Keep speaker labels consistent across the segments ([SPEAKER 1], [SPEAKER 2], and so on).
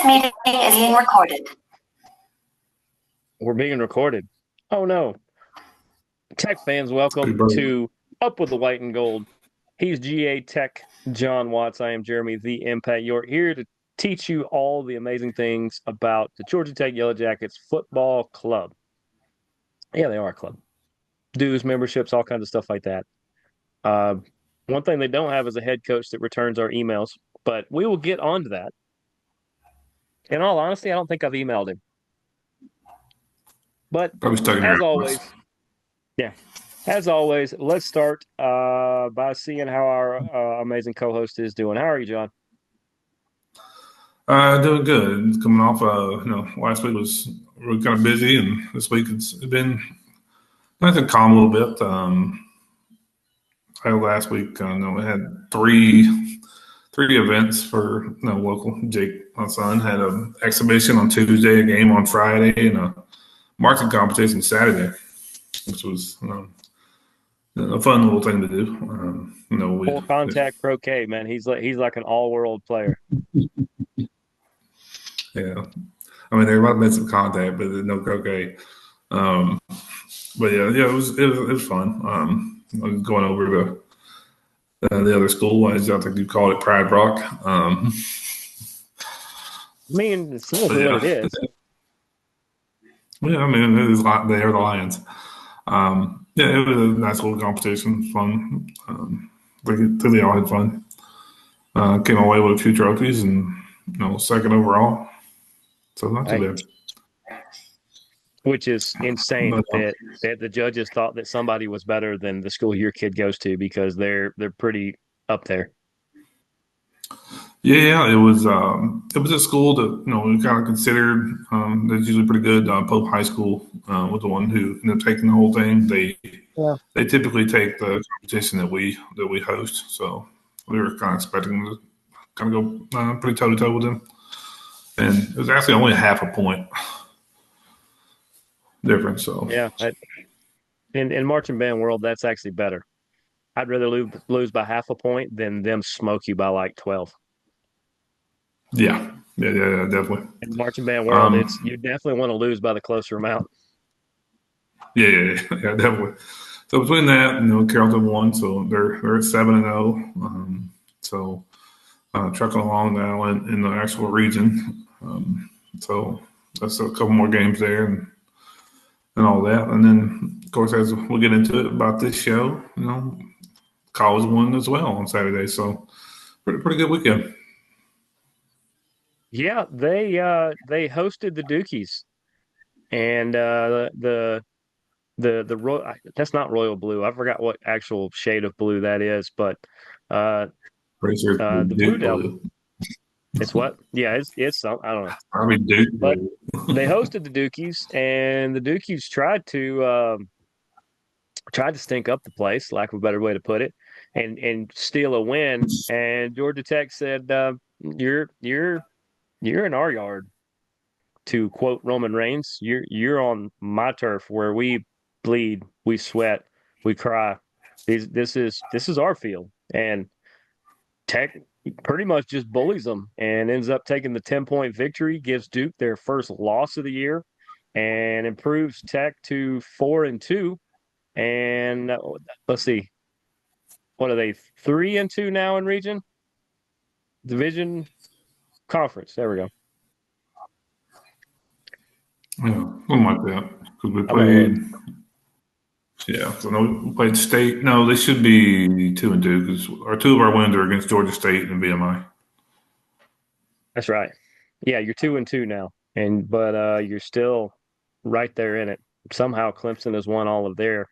[SPEAKER 1] meeting is being recorded.
[SPEAKER 2] We're being recorded. Oh no. Tech fans, welcome to Up with the White and Gold. He's GaTechJon Watts. I am Jeremy the Impact. You're here to teach you all the amazing things about the Georgia Tech Yellow Jackets football club. Yeah, they are a club. Dues, memberships, all kinds of stuff like that. One thing they don't have is a head coach that returns our emails, but we will get on to that. In all honesty, I don't think I've emailed him. But as always, as always, let's start by seeing how our amazing co-host is doing. How are you, John?
[SPEAKER 3] Doing good. Coming off, last week was really kind of busy, and this week it's been nice and calm a little bit. Last week, we had three events for local. Jake, my son, had an exhibition on Tuesday, a game on Friday, and a marching competition Saturday, which was a fun little thing to do.
[SPEAKER 2] Full contact croquet, man. He's like an all-world player.
[SPEAKER 3] Yeah, I mean there might have been some contact, but no croquet. But it was fun. I was going over to the other school. I think you called it Pride Rock.
[SPEAKER 2] I mean, it's what it is.
[SPEAKER 3] Yeah, I mean they are the Lions. It was a nice little competition, fun. They all had fun. Came away with a few trophies and second overall. So not too bad.
[SPEAKER 2] Which is insane that the judges thought that somebody was better than the school your kid goes to because they're pretty up there.
[SPEAKER 3] Yeah, it was a school that we kind of considered that's usually pretty good. Pope High School was the one who ended up taking the whole thing. They typically take the competition that we host, so we were kind of expecting to kind of go pretty toe to toe with them. And it was actually only a half a point difference. So
[SPEAKER 2] yeah, in marching band world, that's actually better. I'd rather lose by half a point than them smoke you by like 12.
[SPEAKER 3] Yeah, definitely.
[SPEAKER 2] In marching band world, you definitely want to lose by the closer amount.
[SPEAKER 3] Yeah, definitely. So between that, Carrollton won, so they're at 7-0. So trucking along now in the actual region. So that's a couple more games there and all that. And then, of course, as we'll get into it about this show, college won as well on Saturday. So pretty good weekend.
[SPEAKER 2] Yeah, they hosted the Dukies, and the that's not royal blue. I forgot what actual shade of blue that is, but the Blue Devil. It's what? Yeah, it's some. I don't know.
[SPEAKER 3] Probably Duke.
[SPEAKER 2] But they hosted the Dukies, and the Dukies tried to stink up the place, lack of a better way to put it, and steal a win. And Georgia Tech said, "You're in our yard." To quote Roman Reigns, "You're on my turf where we bleed, we sweat, we cry. This is our field." And Tech pretty much just bullies them and ends up taking the 10-point victory, gives Duke their first loss of the year, and improves Tech to 4-2. And let's see, what are they? 3-2 now in division conference. There we go.
[SPEAKER 3] Yeah, something like that. Because we played. Yeah, so we played State. No, they should be 2-2 because two of our wins are against Georgia State and VMI.
[SPEAKER 2] That's right. Yeah, you're 2-2 now, but you're still right there in it. Somehow Clemson has won all of their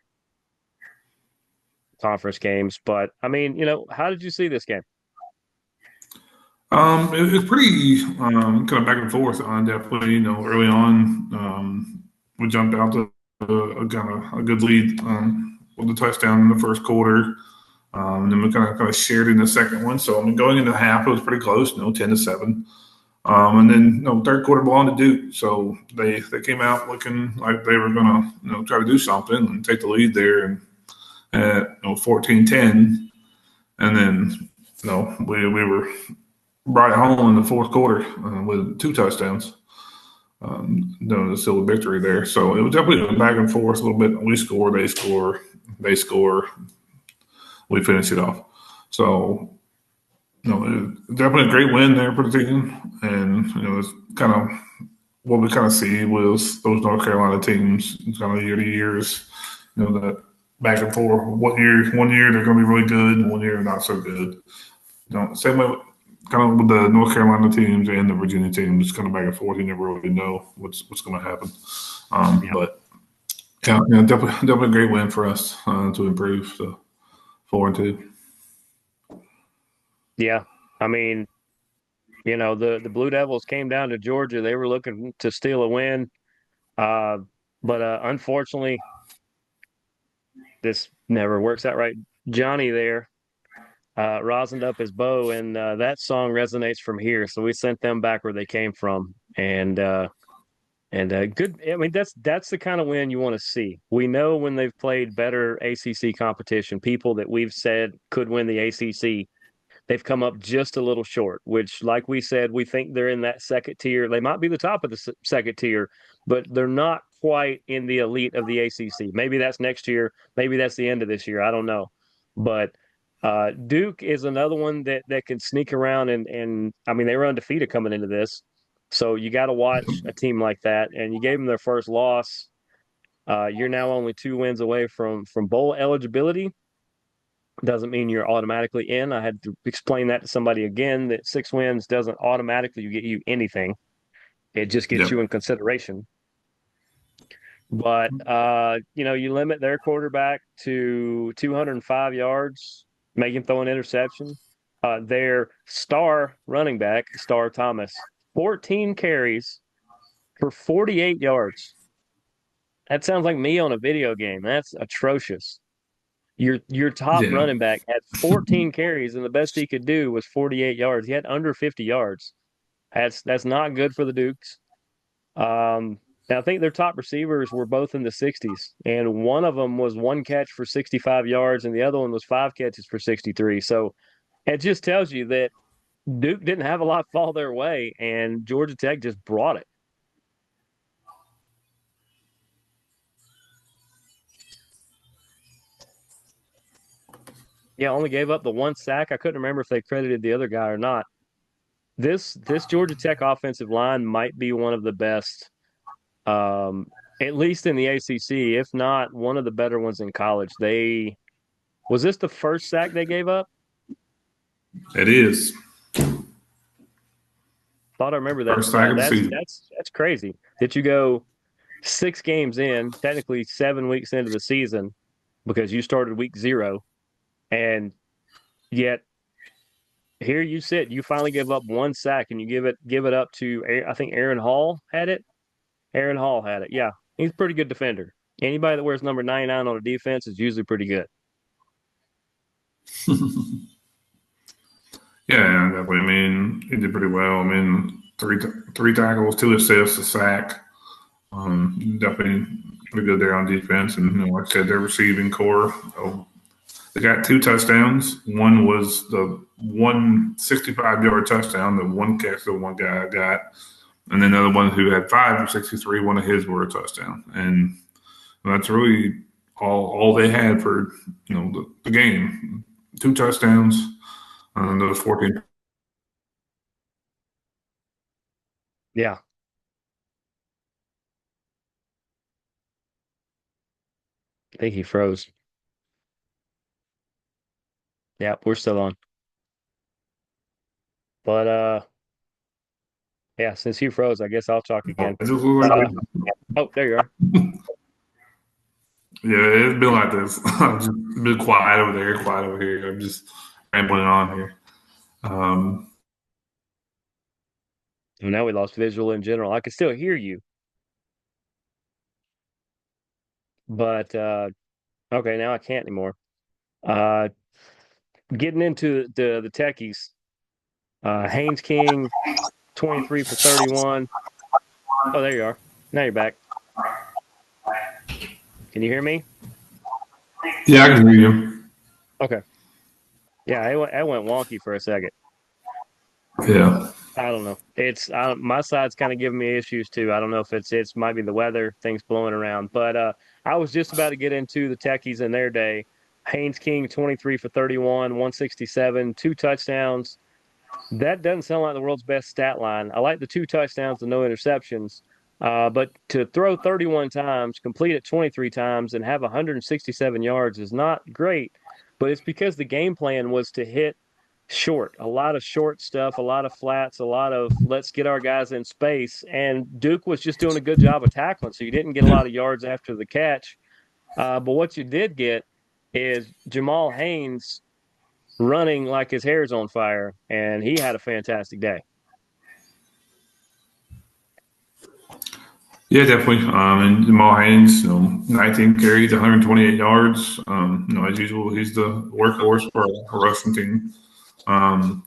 [SPEAKER 2] conference games. But I mean, how did you see this game?
[SPEAKER 3] It was pretty kind of back and forth on definitely. Early on, we jumped out to a good lead with a touchdown in the first quarter. And then we kind of shared in the second one. So going into half, it was pretty close, 10-7. And then third quarter belonged to Duke, so they came out looking like they were going to try to do something and take the lead there, and at 14-10, and then we were brought it home in the fourth quarter with 2 touchdowns. The silver victory there. So it was definitely back and forth a little bit. We score, they score, we finish it off. So definitely a great win there for the team, and it's kind of what we kind of see with those North Carolina teams, kind of year to years, that back and forth. One year they're going to be really good, one year not so good. Same way, kind of with the North Carolina teams and the Virginia teams, kind of back and forth. You never really know what's going to happen. But definitely a great win for us to improve. So 4-2.
[SPEAKER 2] Yeah. I mean, the Blue Devils came down to Georgia. They were looking to steal a win. But unfortunately, this never works out right. Johnny there rosined up his bow, and that song resonates from here. So we sent them back where they came from, and good. I mean, that's the kind of win you want to see. We know when they've played better ACC competition, people that we've said could win the ACC, they've come up just a little short. Which, like we said, we think they're in that second tier. They might be the top of the second tier, but they're not quite in the elite of the ACC. Maybe that's next year. Maybe that's the end of this year. I don't know, but. Duke is another one that can sneak around and I mean they were undefeated coming into this, so you got to watch a team like that. And you gave them their first loss. You're now only 2 wins away from bowl eligibility. Doesn't mean you're automatically in. I had to explain that to somebody again that 6 wins doesn't automatically get you anything. It just gets
[SPEAKER 3] Yep.
[SPEAKER 2] you in consideration. But you limit their quarterback to 205 yards, make him throw an interception. Their star running back, Star Thomas, 14 carries for 48 yards. That sounds like me on a video game. That's atrocious. Your top
[SPEAKER 3] Yeah.
[SPEAKER 2] running back had 14 carries, and the best he could do was 48 yards. He had under 50 yards. That's not good for the Dukes. And I think their top receivers were both in the 60s, and one of them was 1 catch for 65 yards, and the other one was 5 catches for 63. So it just tells you that Duke didn't have a lot fall their way, and Georgia Tech just brought it. Yeah, only gave up the 1 sack. I couldn't remember if they credited the other guy or not. This Georgia Tech offensive line might be one of the best, at least in the ACC, if not one of the better ones in college. Was this the first sack they gave up?
[SPEAKER 3] It is.
[SPEAKER 2] Thought I remember that
[SPEAKER 3] First sack
[SPEAKER 2] stat.
[SPEAKER 3] of the
[SPEAKER 2] That's
[SPEAKER 3] season.
[SPEAKER 2] that's crazy that you go 6 games in, technically 7 weeks into the season, because you started week 0, and yet here you sit. You finally give up 1 sack, and you give it up to, I think Aaron Hall had it. Aaron Hall had it. Yeah, he's a pretty good defender. Anybody that wears number 99 on a defense is usually pretty good.
[SPEAKER 3] Yeah, definitely. I mean, he did pretty well. I mean, three tackles, 2 assists, a sack. Definitely pretty good there on defense. And like I said, their receiving core. They got 2 touchdowns. One was the 165-yard touchdown, the 1 catch that one guy got, and then another one who had 5 for 63. One of his were a touchdown, and that's really all they had for the game. 2 touchdowns, and those 14.
[SPEAKER 2] Yeah, I think he froze. Yeah, we're still on. But yeah, since you froze, I guess I'll talk again.
[SPEAKER 3] It just looked like,
[SPEAKER 2] Oh, there you are.
[SPEAKER 3] yeah, it's been like this. I'm just been quiet over there, quiet over here. I'm just rambling on here.
[SPEAKER 2] Well, now we lost visual in general. I can still hear you, but okay, now I can't anymore. Uh, Getting into the techies, Haynes King, 23 for 31. Oh, there you are. Now you're back. Can you hear me?
[SPEAKER 3] Yeah, I can hear you.
[SPEAKER 2] Okay. Yeah, it went wonky for a second.
[SPEAKER 3] Yeah.
[SPEAKER 2] I don't know. It's my side's kind of giving me issues too. I don't know if it's might be the weather, things blowing around. But I was just about to get into the Techies in their day. Haynes King, 23 for 31, 167, two touchdowns. That doesn't sound like the world's best stat line. I like the two touchdowns and no interceptions. But to throw 31 times, complete it 23 times, and have 167 yards is not great. But it's because the game plan was to hit short, a lot of short stuff, a lot of flats, a lot of let's get our guys in space. And Duke was just doing a good job of tackling. So you didn't get a
[SPEAKER 3] Yeah.
[SPEAKER 2] lot of yards after the catch. But what you did get is Jamal Haynes running like his hair's on fire, and he had a fantastic day.
[SPEAKER 3] Yeah, definitely. And Jamal Haynes, 19 carries, 128 yards. As usual, he's the workhorse for a rushing team.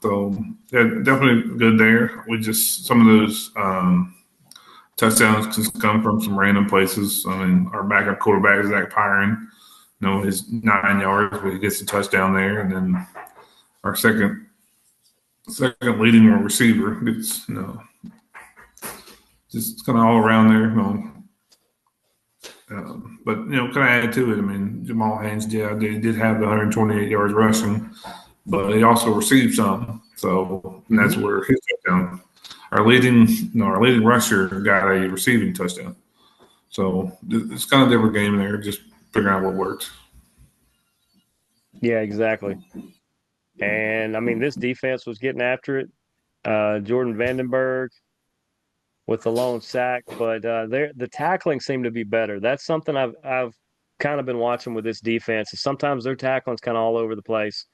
[SPEAKER 3] So yeah, definitely good there. We just some of those touchdowns just come from some random places. I mean, our backup quarterback is Zach Pyron. His 9 yards, but he gets a touchdown there, and then our second leading receiver gets just kind of all around there. But can I add to it? I mean, Jamal Haynes, yeah, they did have the 128 yards rushing, but he also received some. So and that's
[SPEAKER 2] Mhm.
[SPEAKER 3] where his touchdown. Our leading rusher got a receiving touchdown. So it's kind of a different game there. Just figuring out what works.
[SPEAKER 2] Yeah, exactly. And I mean, this defense was getting after it. Jordan Vandenberg with the lone sack, but the tackling seemed to be better. That's something I've kind of been watching with this defense. Is sometimes their tackling's kind of all over the place.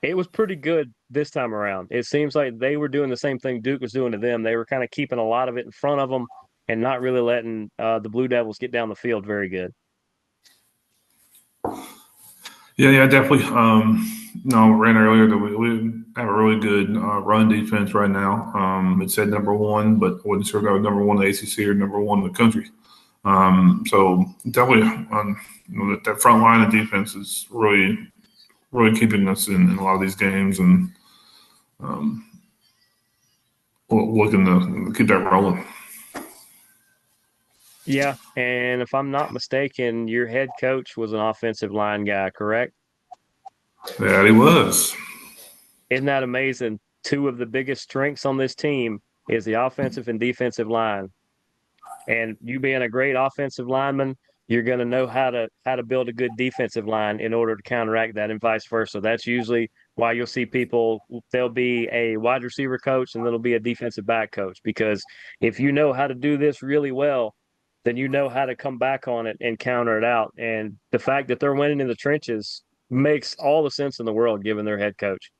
[SPEAKER 2] It was pretty good this time around. It seems like they were doing the same thing Duke was doing to them. They were kind of keeping a lot of it in front of them and not really letting the Blue Devils get down the field very good.
[SPEAKER 3] Yeah, definitely. Ran earlier that we have a really good run defense right now. It said number one, but I wasn't sure if that was number one in the ACC or number one in the country. So definitely, that front line of defense is really keeping us in a lot of these games, and um, looking to keep that rolling.
[SPEAKER 2] Yeah, and if I'm not mistaken, your head coach was an offensive line guy, correct?
[SPEAKER 3] Yeah, he was.
[SPEAKER 2] Isn't that amazing? Two of the biggest strengths on this team is the offensive and defensive line. And you being a great offensive lineman, you're going to know how to build a good defensive line in order to counteract that, and vice versa. That's usually why you'll see people. There'll be a wide receiver coach, and there'll be a defensive back coach. Because if you know how to do this really well, then you know how to come back on it and counter it out. And the fact that they're winning in the trenches makes all the sense in the world, given their head coach.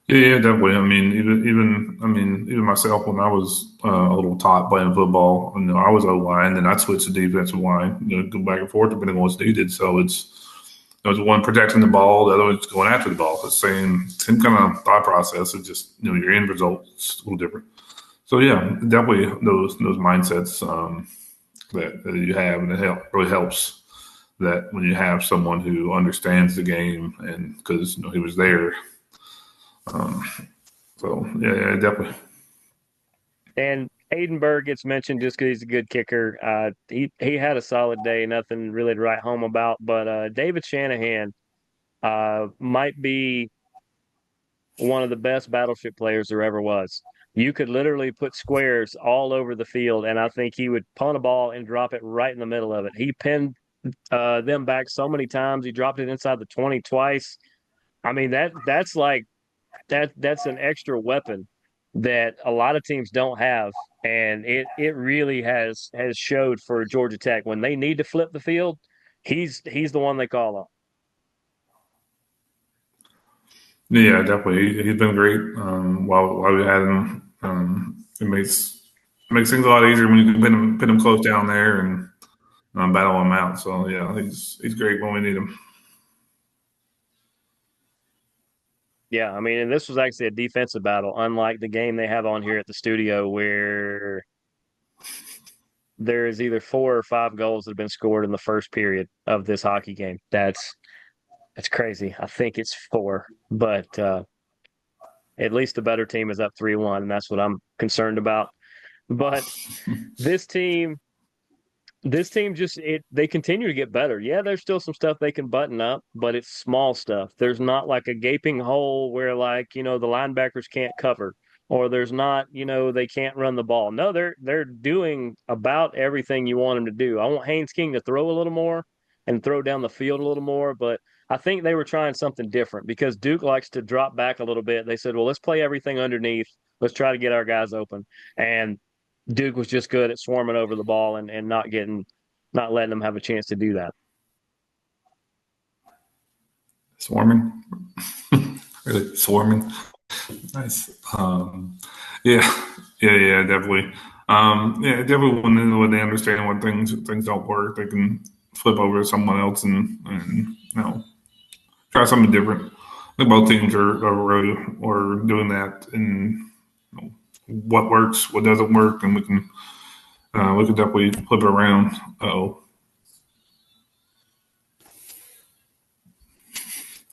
[SPEAKER 3] Yeah, definitely. I mean, even myself when I was a little tot playing football, I was O line, then I'd switch to defensive line, go back and forth depending on what's needed. So it's one protecting the ball, the other one's going after the ball. It's the same kind of thought process. It's just your end result is a little different. So yeah, definitely those mindsets that you have, and really helps that when you have someone who understands the game, and because he was there. Um, so yeah, definitely.
[SPEAKER 2] And Aidenberg gets mentioned just because he's a good kicker. He had a solid day, nothing really to write home about. But David Shanahan might be one of the best battleship players there ever was. You could literally put squares all over the field, and I think he would punt a ball and drop it right in the middle of it. He pinned them back so many times. He dropped it inside the 20 twice. I mean that's like that's an extra weapon that a lot of teams don't have, and it really has showed for Georgia Tech when they need to flip the field. He's the one they call on.
[SPEAKER 3] Yeah, definitely. He's been great. While we had him, it makes things a lot easier when you can pin him close down there and battle him out. So yeah, he's great when we need him.
[SPEAKER 2] Yeah, I mean, and this was actually a defensive battle, unlike the game they have on here at the studio where there is either 4 or 5 goals that have been scored in the first period of this hockey game. That's crazy. I think it's four, but At least the better team is up 3-1, and that's what I'm concerned about. But this team, this team just they continue to get better. Yeah, there's still some stuff they can button up, but it's small stuff. There's not like a gaping hole where like, the linebackers can't cover or there's not, they can't run the ball. No, they're doing about everything you want them to do. I want Haynes King to throw a little more and throw down the field a little more, but I think they were trying something different because Duke likes to drop back a little bit. They said, "Well, let's play everything underneath. Let's try to get our guys open." And Duke was just good at swarming over the ball and not letting them have a chance to do that.
[SPEAKER 3] Swarming. Really swarming. Nice. Yeah, yeah, definitely. Yeah, definitely when they understand when things don't work, they can flip over to someone else and try something different. I think both teams are doing that, and what works, what doesn't work, and we can definitely flip it around. Oh,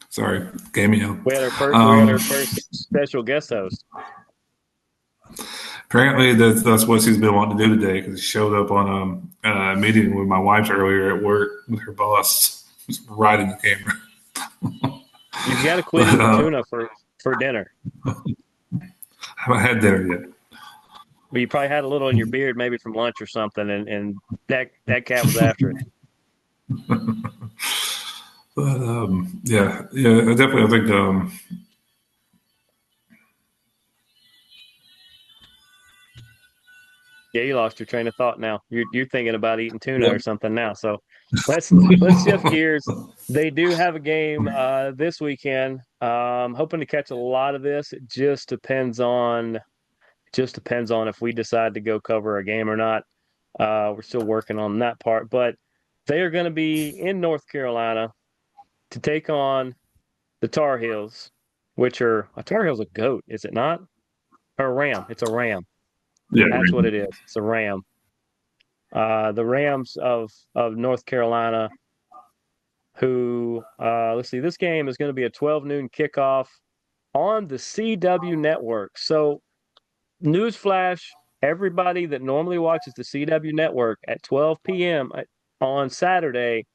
[SPEAKER 3] sorry, cameo.
[SPEAKER 2] We had
[SPEAKER 3] Um,
[SPEAKER 2] our first special guest host.
[SPEAKER 3] Apparently, that's what she's been wanting to do today because she showed up on a meeting with my wife earlier at work with her boss, just right in the camera.
[SPEAKER 2] You've got to quit
[SPEAKER 3] But
[SPEAKER 2] eating tuna for dinner.
[SPEAKER 3] I haven't had dinner yet.
[SPEAKER 2] But you probably had a little in your beard, maybe from lunch or something, and that cat was after it.
[SPEAKER 3] But yeah, definitely. I think
[SPEAKER 2] Yeah, you lost your train of thought now. You're thinking about eating tuna or something now. So let's shift gears. They do have a game this weekend. Hoping to catch a lot of this. It just depends on if we decide to go cover a game or not. We're still working on that part, but they are going to be in North Carolina to take on the Tar Heels, which are a Tar Heel's a goat, is it not? Or a ram? It's a ram.
[SPEAKER 3] yeah,
[SPEAKER 2] That's what it is. It's a ram. The Rams of North Carolina, who let's see, this game is going to be a 12 noon kickoff on the CW network. So newsflash, everybody that normally watches the CW network at 12 p.m. On Saturday,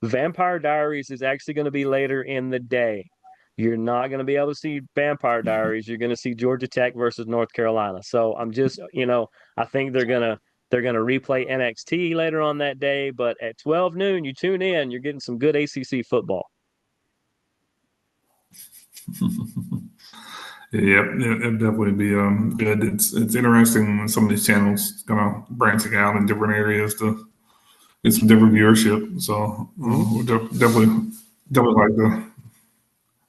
[SPEAKER 2] Vampire Diaries is actually going to be later in the day. You're not going to be able to see Vampire Diaries. You're going to see Georgia Tech versus North Carolina. So I'm just, I think they're gonna replay NXT later on that day. But at 12 noon, you tune in, you're getting some good ACC football.
[SPEAKER 3] yeah, it'd definitely be good. It's interesting when some of these channels kind of branching out in different areas to get some different viewership. So we definitely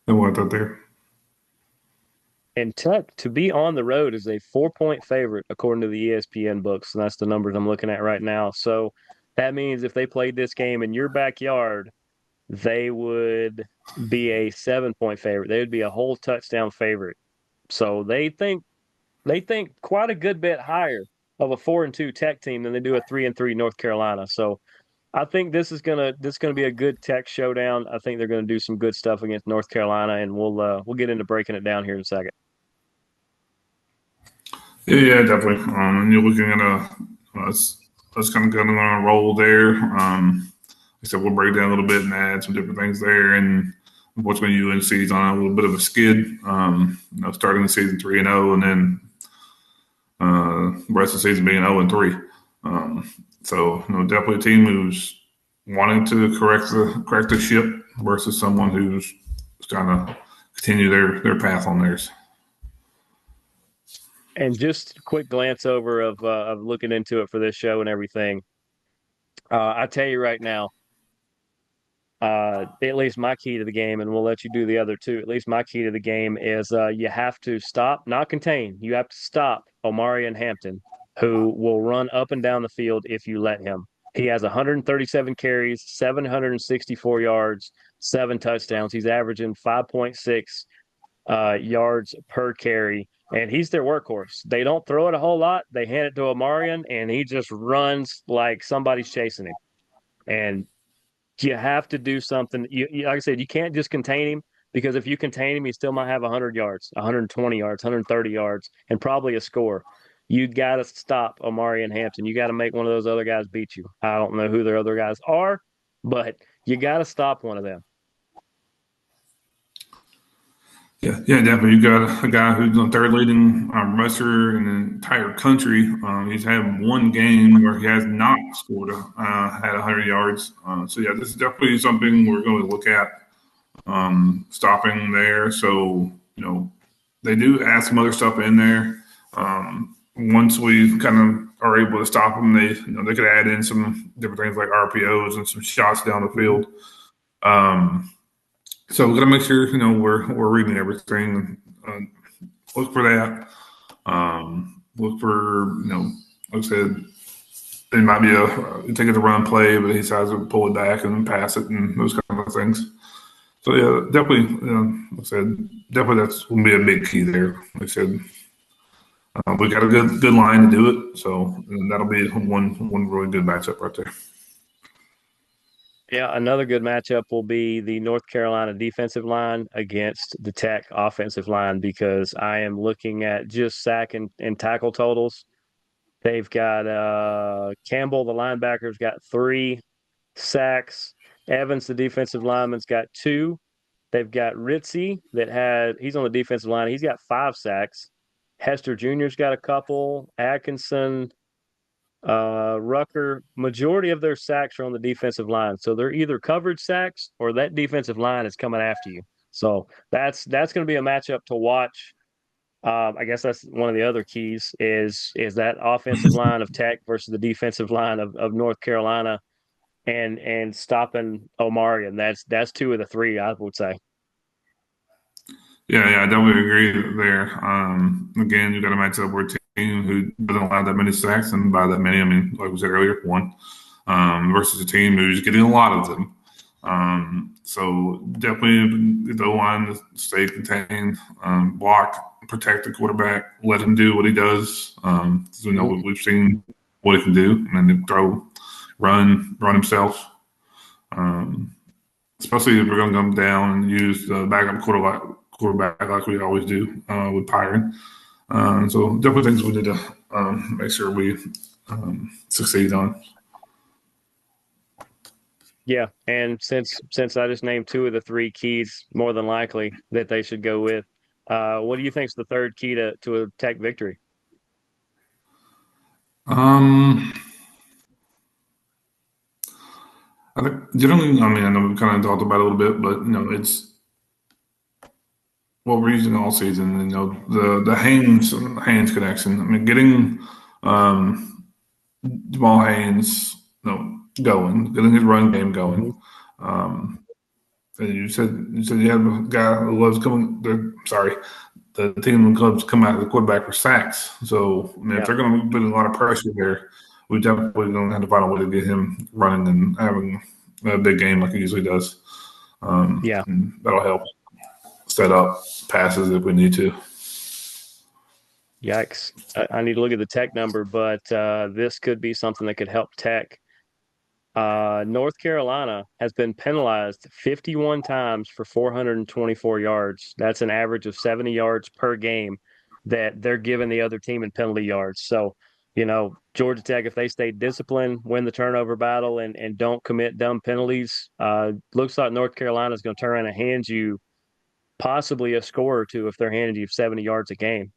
[SPEAKER 3] like that there.
[SPEAKER 2] And Tech to be on the road is a 4-point favorite according to the ESPN books, and that's the numbers I'm looking at right now. So that means if they played this game in your backyard, they would be a 7-point favorite. They would be a whole touchdown favorite. So they think quite a good bit higher of a 4-2 Tech team than they do a 3-3 North Carolina. So I think this is gonna be a good Tech showdown. I think they're gonna do some good stuff against North Carolina, and we'll get into breaking it down here in a second.
[SPEAKER 3] Yeah, definitely. And you're looking at us kind of going on a roll there. Like I said, we'll break down a little bit and add some different things there. And unfortunately, UNC is on a little bit of a skid. Starting the season 3-0, and then the rest of the season being 0-3. So definitely a team who's wanting to correct the ship versus someone who's trying to continue their path on theirs.
[SPEAKER 2] And just a quick glance over of looking into it for this show and everything. I tell you right now, at least my key to the game, and we'll let you do the other two. At least my key to the game is you have to stop, not contain. You have to stop Omarion Hampton, who will run up and down the field if you let him. He has 137 carries, 764 yards, 7 touchdowns. He's averaging 5.6 yards per carry, and he's their workhorse. They don't throw it a whole lot. They hand it to Omarion, and he just runs like somebody's chasing him. And you have to do something. Like I said, you can't just contain him. because if you contain him, he still might have 100 yards, 120 yards, 130 yards, and probably a score. You got to stop Omari and Hampton. You got to make one of those other guys beat you. I don't know who their other guys are, but you got to stop one of them.
[SPEAKER 3] Yeah, definitely. You got a guy who's the third leading rusher in the entire country. He's had one game where he has not scored, had 100 yards. So yeah, this is definitely something we're going to look at stopping there. So they do add some other stuff in there. Once we kind of are able to stop them, they could add in some different things like RPOs and some shots down the field. So we got to make sure we're reading everything. Look for that. Look for like I said, it might be you take it to run play, but he decides to pull it back and pass it and those kind of things. So yeah, definitely. Like I said, definitely that's going to be a big key there. Like I said, we got a good line to do it, so that'll be one really good matchup right there.
[SPEAKER 2] Yeah, another good matchup will be the North Carolina defensive line against the Tech offensive line, because I am looking at just sack and tackle totals. They've got Campbell, the linebacker's got 3 sacks. Evans, the defensive lineman's got 2. They've got Ritzy he's on the defensive line. He's got 5 sacks. Hester Jr.'s got a couple. Atkinson, Rucker, majority of their sacks are on the defensive line. So they're either coverage sacks or that defensive line is coming after you. So that's going to be a matchup to watch. I guess that's one of the other keys is that offensive line of Tech versus the defensive line of North Carolina, and stopping Omari. And that's 2 of the 3, I would say.
[SPEAKER 3] Yeah, I definitely agree there. Again, you got to match up with a team who doesn't allow that many sacks, and by that many, I mean, like we said earlier, 1, versus a team who's getting a lot of them. So definitely the line to stay contained, block, protect the quarterback, let him do what he does. So we've seen what he can do, and then throw, run himself. Especially if we're going to come down and use the backup quarterback like we always do with Pyron. So definitely things we need to make sure we succeed on.
[SPEAKER 2] Yeah, and since I just named 2 of the 3 keys, more than likely that they should go with. What do you think is the third key to a Tech victory?
[SPEAKER 3] I think generally, I mean, I know we kind of talked about it a little bit, but it's what we're using all season. The Haynes connection. I mean, getting Jamal Haynes, going, getting his run game going. And you said you have a guy who loves coming. The team and clubs come out of the quarterback for sacks. So I mean, if they're going to put a lot of pressure there, we definitely going to have to find a way to get him running and having a big game like he usually does. And that'll help set up passes if we need to.
[SPEAKER 2] Yikes. I need to look at the Tech number, but this could be something that could help Tech. North Carolina has been penalized 51 times for 424 yards. That's an average of 70 yards per game that they're giving the other team in penalty yards. So, Georgia Tech, if they stay disciplined, win the turnover battle, and don't commit dumb penalties, looks like North Carolina is going to turn around and hand you possibly a score or 2 if they're handing you 70 yards a game.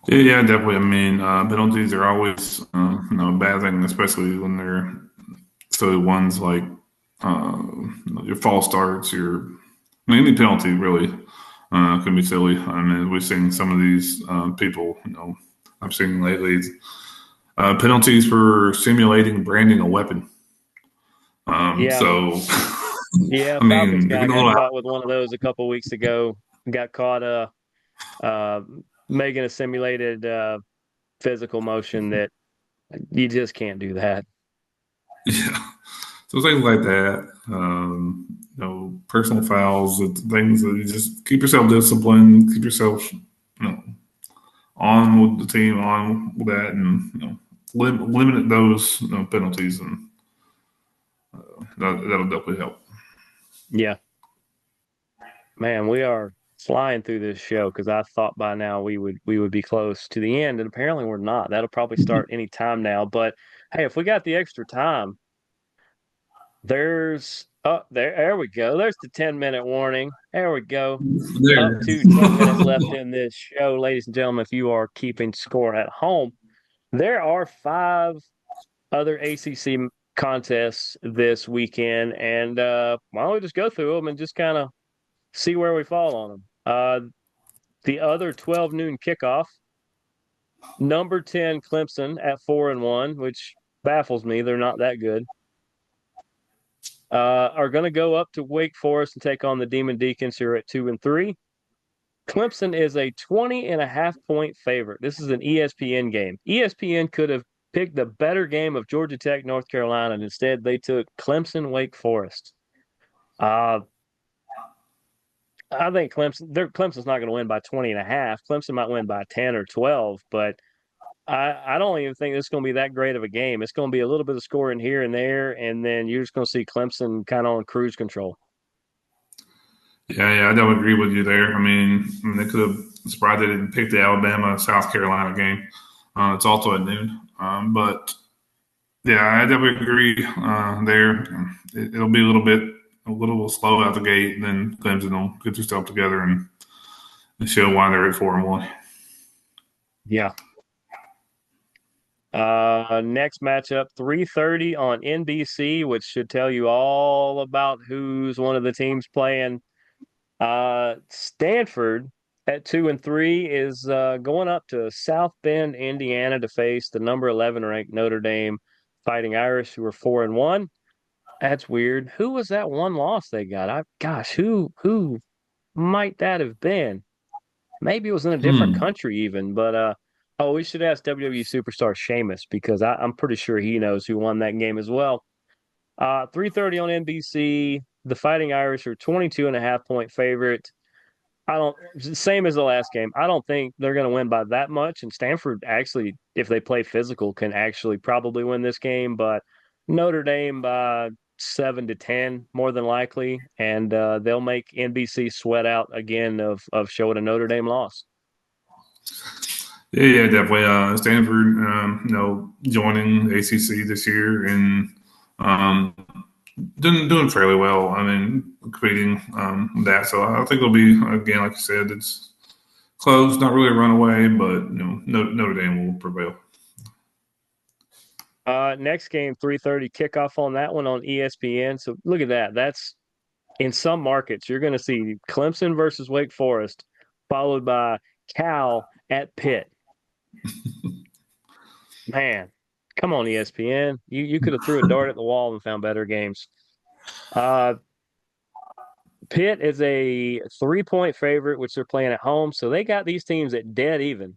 [SPEAKER 3] Yeah, definitely. I mean, penalties are always a bad thing, especially when they're silly ones like your false starts. Any penalty really can be silly. I mean, we've seen some of these people. I've seen lately penalties for simulating branding a weapon. So,
[SPEAKER 2] yeah,
[SPEAKER 3] I mean,
[SPEAKER 2] Falcons guy got caught with one of those a couple weeks ago. Got caught making a simulated physical motion that you just can't do that.
[SPEAKER 3] Yeah. So things like that, personal fouls, things that you just keep yourself disciplined, keep yourself, on with the team, on with that, and limited those penalties, and that'll definitely help.
[SPEAKER 2] Yeah. Man, we are flying through this show because I thought by now we would be close to the end, and apparently we're not. That'll probably start any time now. But hey, if we got the extra time, there we go. There's the 10-minute warning. There we go. Up
[SPEAKER 3] There.
[SPEAKER 2] to 10 minutes left in this show, ladies and gentlemen. If you are keeping score at home, there are five other ACC contests this weekend, and why don't we just go through them and just kind of see where we fall on them. The other 12 noon kickoff, number 10 Clemson at 4-1, which baffles me. They're not that good. Are going to go up to Wake Forest and take on the Demon Deacons, who are at 2-3. Clemson is a 20.5-point favorite. This is an ESPN game. ESPN could have picked the better game of Georgia Tech, North Carolina, and instead they took Clemson, Wake Forest. I think Clemson's not going to win by 20.5. Clemson might win by 10 or 12, but I don't even think it's going to be that great of a game. It's going to be a little bit of scoring here and there, and then you're just going to see Clemson kind of on cruise control.
[SPEAKER 3] Yeah, I don't agree with you there. I mean, they could have surprised they didn't pick the Alabama South Carolina game. It's also at noon, but yeah, I definitely agree there. It'll be a little slow out the gate, and then Clemson will get their stuff together and show why they're at 4-1.
[SPEAKER 2] Yeah. Next matchup, 3:30 on NBC, which should tell you all about who's one of the teams playing. Stanford at 2-3 is going up to South Bend, Indiana, to face the number 11 ranked Notre Dame Fighting Irish, who are 4-1. That's weird. Who was that one loss they got? Who might that have been? Maybe it was in a different country even, but we should ask WWE superstar Sheamus because I'm pretty sure he knows who won that game as well. 3:30 on NBC. The Fighting Irish are 22.5-point favorite. I don't same as the last game. I don't think they're going to win by that much. And Stanford actually, if they play physical, can actually probably win this game. But Notre Dame by 7-10 more than likely, and they'll make NBC sweat out again of showing a Notre Dame loss.
[SPEAKER 3] Yeah, definitely. Stanford, joining ACC this year and doing fairly well. I mean, competing that. So I think it'll be, again, like you said, it's close, not really a runaway, but Notre Dame will prevail.
[SPEAKER 2] Next game, 3:30 kickoff on that one on ESPN. So look at that. That's in some markets, you're going to see Clemson versus Wake Forest, followed by Cal at Pitt. Man, come on, ESPN. You could have threw a dart at the wall and found better games. Pitt is a 3-point favorite, which they're playing at home. So they got these teams at dead even.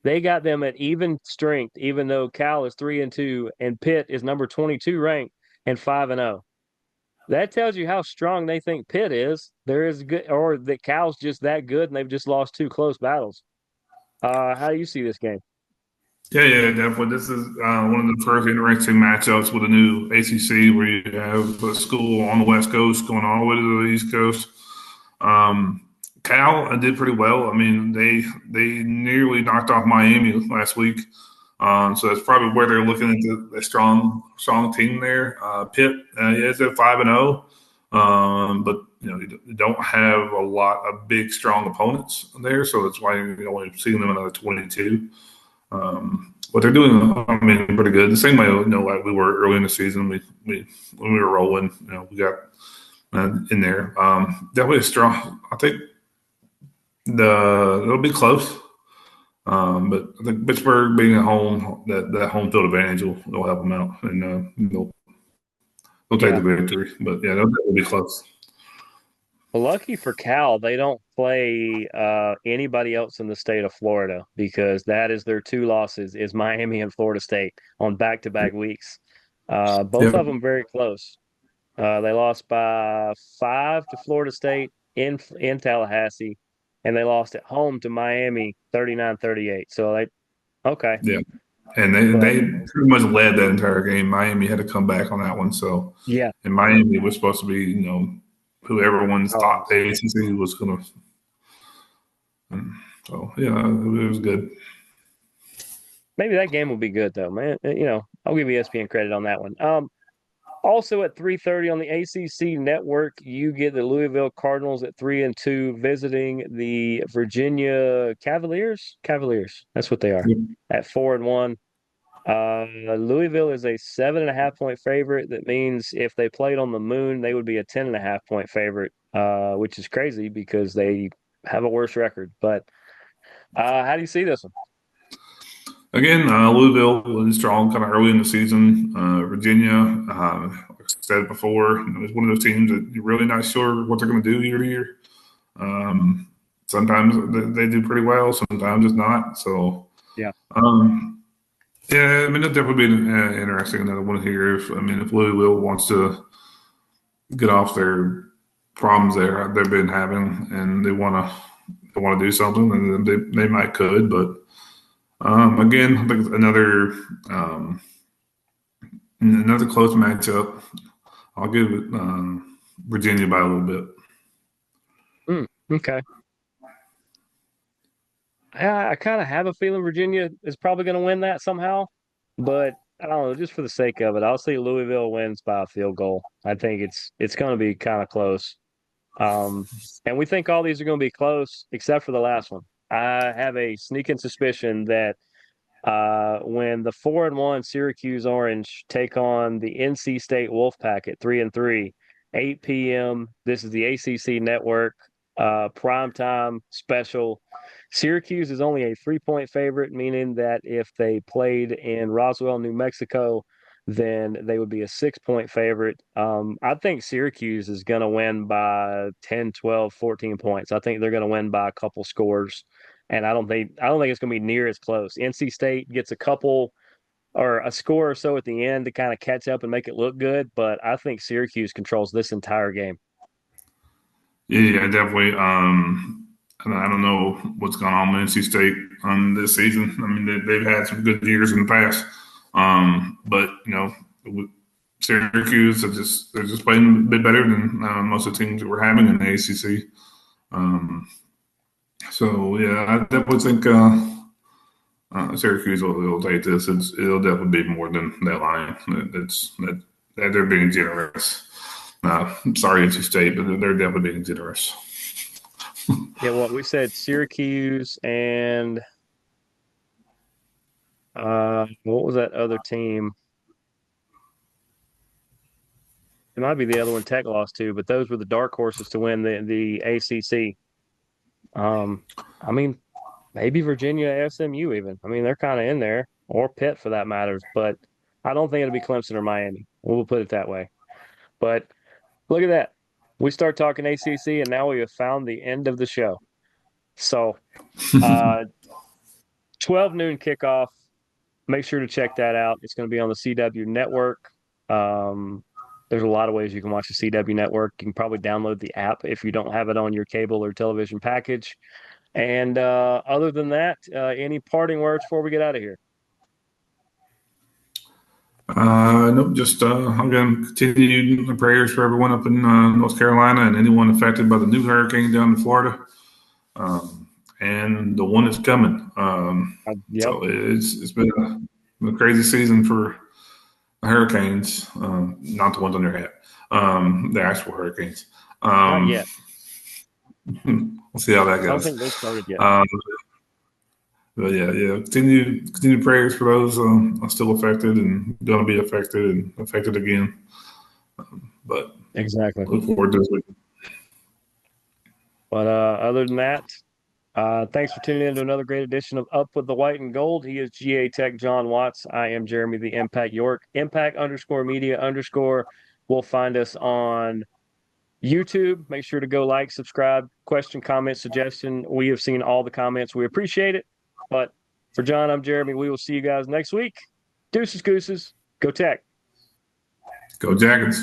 [SPEAKER 2] They got them at even strength, even though Cal is 3-2 and Pitt is number 22 ranked and 5-0. That tells you how strong they think Pitt is. There is good, or that Cal's just that good and they've just lost two close battles. How do you see this game?
[SPEAKER 3] Yeah, definitely. This is one of the first interesting matchups with the new ACC, where you have a school on the West Coast going all the way to the East Coast. Cal did pretty well. I mean, they nearly knocked off Miami last week, so that's probably where they're looking at the strong team there. Pitt is at 5-0, but you don't have a lot of big strong opponents there, so that's why you're only seeing them another 22. What they're doing, I mean, pretty good. The same way, like we were early in the season, when we were rolling, we got in there. Definitely a strong. I think it'll be close, but I think Pittsburgh being at home, that home field advantage will help them out, and they'll take the victory. But yeah, it'll be close.
[SPEAKER 2] Lucky for Cal, they don't play anybody else in the state of Florida because that is their two losses is Miami and Florida State on back-to-back weeks. Both of them very close. They lost by 5 to Florida State in Tallahassee, and they lost at home to Miami 39-38. So okay.
[SPEAKER 3] Yeah. And they pretty much led that entire game. Miami had to come back on that one. So,
[SPEAKER 2] Yeah.
[SPEAKER 3] and Miami was supposed to be, who everyone thought the ACC was going to. So, yeah, it was good.
[SPEAKER 2] Maybe that game will be good though, man. I'll give ESPN credit on that one. Also at 3:30 on the ACC network, you get the Louisville Cardinals at 3-2 visiting the Virginia Cavaliers. Cavaliers, that's what they are, at 4-1. Louisville is a 7.5-point favorite. That means if they played on the moon, they would be a 10.5-point favorite, which is crazy because they have a worse record. But how do you see this one?
[SPEAKER 3] Again, Louisville was strong kind of early in the season. Virginia, like I said before, it's one of those teams that you're really not sure what they're going to do year to year. Sometimes they do pretty well, sometimes it's not. So,
[SPEAKER 2] yeah,
[SPEAKER 3] I mean, it'll definitely be interesting. Another one here. If Louisville wants to get off their problems they've been having, and they want to do something, and they might could, but. Again, I think another close matchup. I'll give it Virginia by a little bit.
[SPEAKER 2] Okay. I kind of have a feeling Virginia is probably going to win that somehow, but I don't know. Just for the sake of it, I'll say Louisville wins by a field goal. I think it's going to be kind of close, and we think all these are going to be close except for the last one. I have a sneaking suspicion that when the 4-1 Syracuse Orange take on the NC State Wolfpack at 3-3, 8 p.m. This is the ACC network, primetime special. Syracuse is only a 3-point favorite, meaning that if they played in Roswell, New Mexico, then they would be a 6-point favorite. I think Syracuse is going to win by 10, 12, 14 points. I think they're going to win by a couple scores. And I don't think it's going to be near as close. NC State gets a couple or a score or so at the end to kind of catch up and make it look good, but I think Syracuse controls this entire game.
[SPEAKER 3] Yeah, definitely. I don't know what's going on with NC State this season. I mean, they've had some good years in the past, but Syracuse they're just playing a bit better than most of the teams that we're having in the ACC. So yeah, I definitely think Syracuse will take this. It'll definitely be more than that line. That they're being generous. Sorry, NC State, but they're definitely being generous.
[SPEAKER 2] Yeah, what we said, Syracuse and what was that other team? It might be the other one Tech lost to, but those were the dark horses to win the ACC. I mean, maybe Virginia, SMU even. I mean, they're kind of in there, or Pitt for that matter. But I don't think it'll be Clemson or Miami. We'll put it that way. But look at that. We start talking ACC, and now we have found the end of the show. So, 12 noon kickoff. Make sure to check that out. It's going to be on the CW network. There's a lot of ways you can watch the CW network. You can probably download the app if you don't have it on your cable or television package. And other than that, any parting words before we get out of here?
[SPEAKER 3] Nope. Just again, continue prayers for everyone up in North Carolina and anyone affected by the new hurricane down in Florida, and the one that's coming.
[SPEAKER 2] Yep.
[SPEAKER 3] So it's been a crazy season for hurricanes, not the ones on your hat, the actual hurricanes.
[SPEAKER 2] Not yet.
[SPEAKER 3] We'll see how that goes.
[SPEAKER 2] I don't think they started yet.
[SPEAKER 3] But yeah. Continue prayers for those still affected and going to be affected and affected again. But
[SPEAKER 2] exactly.
[SPEAKER 3] Look forward to this weekend.
[SPEAKER 2] But other than that, thanks for tuning in to another great edition of Up with the White and Gold. He is GaTechJon Watts. I am Jeremy the Impact York. Impact_media_ will find us on YouTube. Make sure to go like, subscribe, question, comment, suggestion. We have seen all the comments. We appreciate it. But for John, I'm Jeremy. We will see you guys next week. Deuces, gooses. Go Tech.
[SPEAKER 3] Go Jackets.